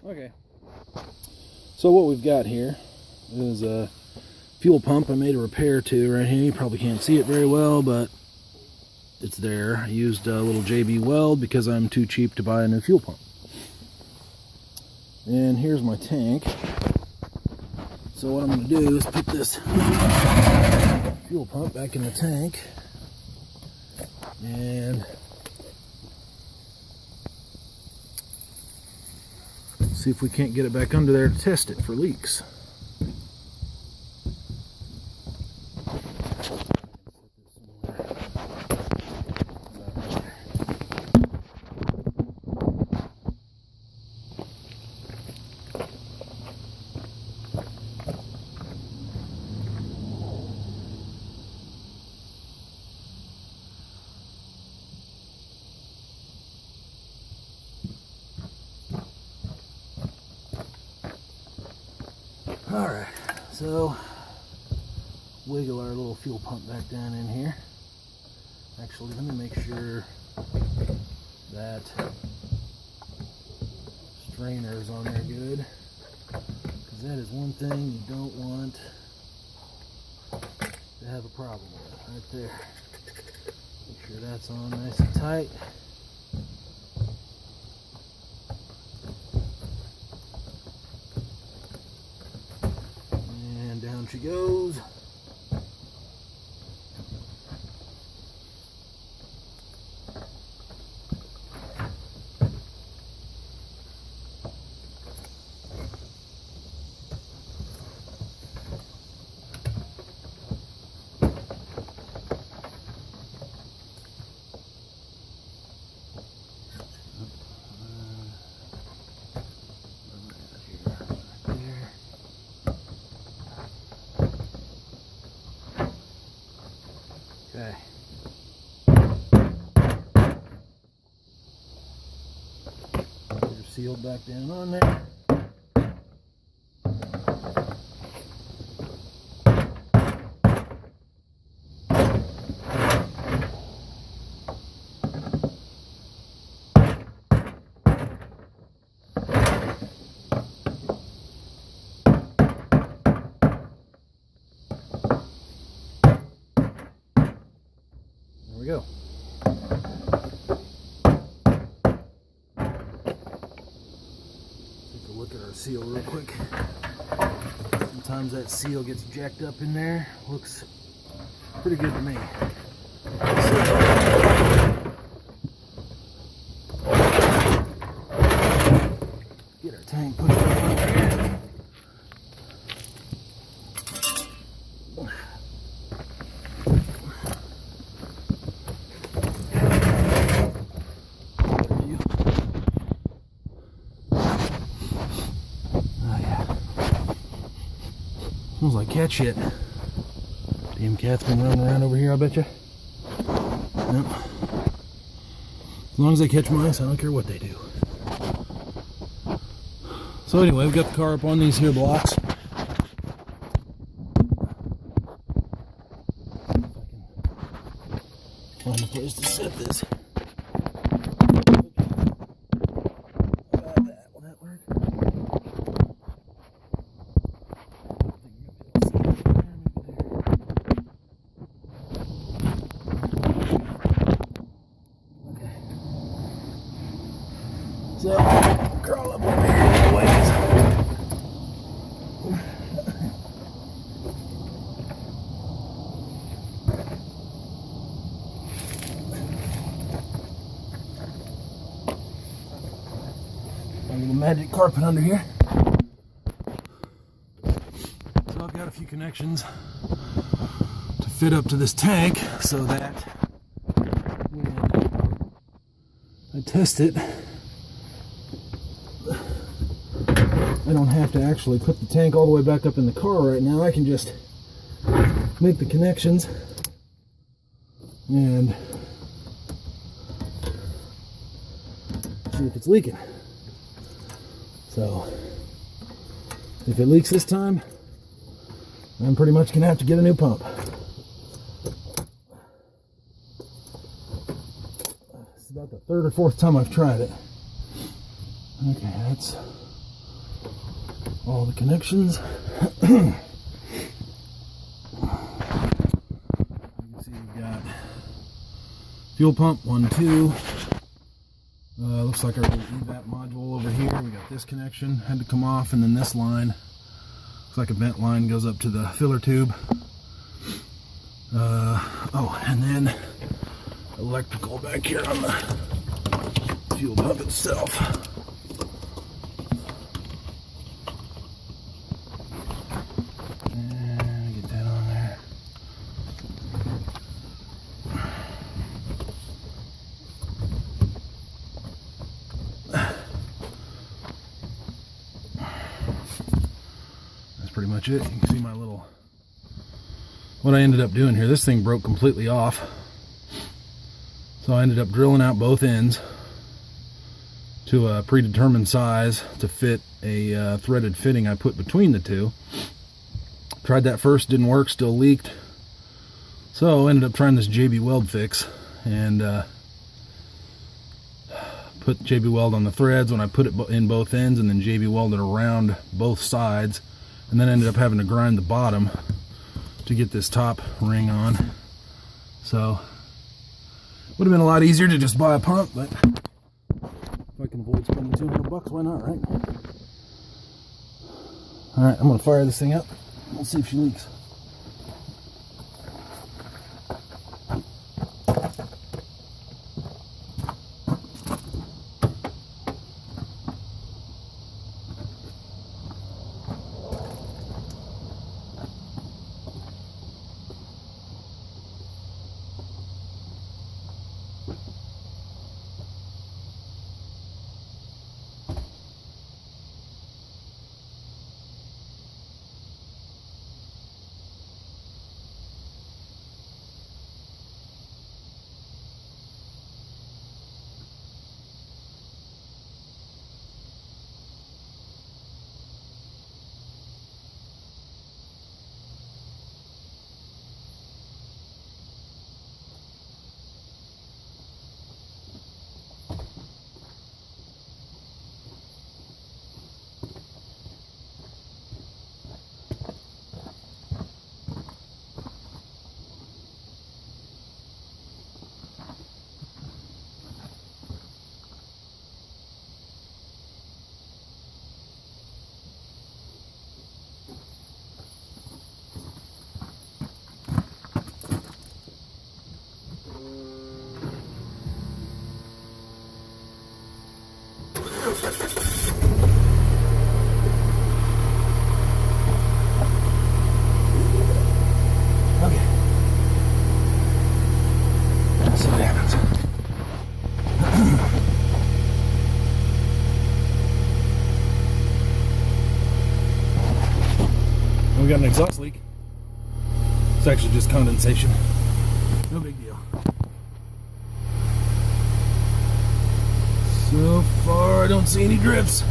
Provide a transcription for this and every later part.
Okay, so what we've got here is a fuel pump I made a repair to right here. You probably can't see it very well, but it's there. I used a little JB Weld because I'm too cheap to buy a new fuel pump. And here's my tank. So what I'm going to do is put this fuel pump back in the tank and see if we can't get it back under there to test it for leaks. Alright, so wiggle our little fuel pump back down in here. Actually, let me make sure that strainer is on there good, because that is one thing you don't want to have a problem with right there. Make sure that's on nice and tight. Down she goes. Okay. They're sealed back down on there. There we go. Take a look at our seal real quick. Sometimes that seal gets jacked up in there. Looks pretty good to me. Get our tank pushed up on there. Smells like cat shit. Damn cat's been running around over here, I bet you. Yep. As long as they catch mice, I don't care what they do. So anyway, we've got the car up on these here blocks. Find a place to set this. Will that work? So, crawl up over here a little ways. A little magic carpet under here. So I've got a few connections to fit up to this tank so that when I test it, I don't have to actually put the tank all the way back up in the car right now. I can just make the connections and see if it's leaking. So, if it leaks this time, I'm pretty much going to have to get a new pump. It's about the third or fourth time I've tried it. Okay, that's all the connections. You can see we've got fuel pump 1, 2. Looks like our little evap module over here. We got this connection had to come off, and then this line looks like a vent line goes up to the filler tube. Oh, and then electrical back here on the fuel pump itself. And get that on there. That's pretty much it. You can see my little, what I ended up doing here. This thing broke completely off. So I ended up drilling out both ends to a predetermined size to fit a threaded fitting I put between the two. Tried that first, didn't work, still leaked. So I ended up trying this JB Weld fix and put JB Weld on the threads when I put it in both ends, and then JB welded around both sides, and then ended up having to grind the bottom to get this top ring on. So would have been a lot easier to just buy a pump, but if I can avoid spending $200, why not, right? All right, I'm gonna fire this thing up. Let's see if she leaks. We got an exhaust leak. It's actually just condensation. No big deal. So far, I don't see any drips.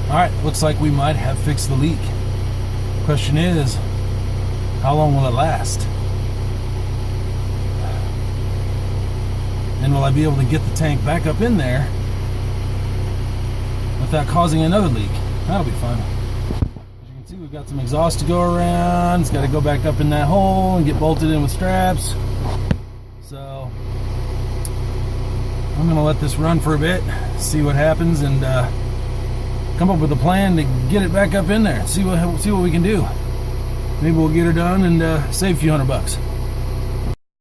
Alright, looks like we might have fixed the leak. Question is, how long will it last? And will I be able to get the tank back up in there without causing another leak? That'll be fun. As you can see, we've got some exhaust to go around. It's got to go back up in that hole and get bolted in with straps. So I'm going to let this run for a bit, see what happens, and come up with a plan to get it back up in there. See what we can do. Maybe we'll get her done and save a few $100.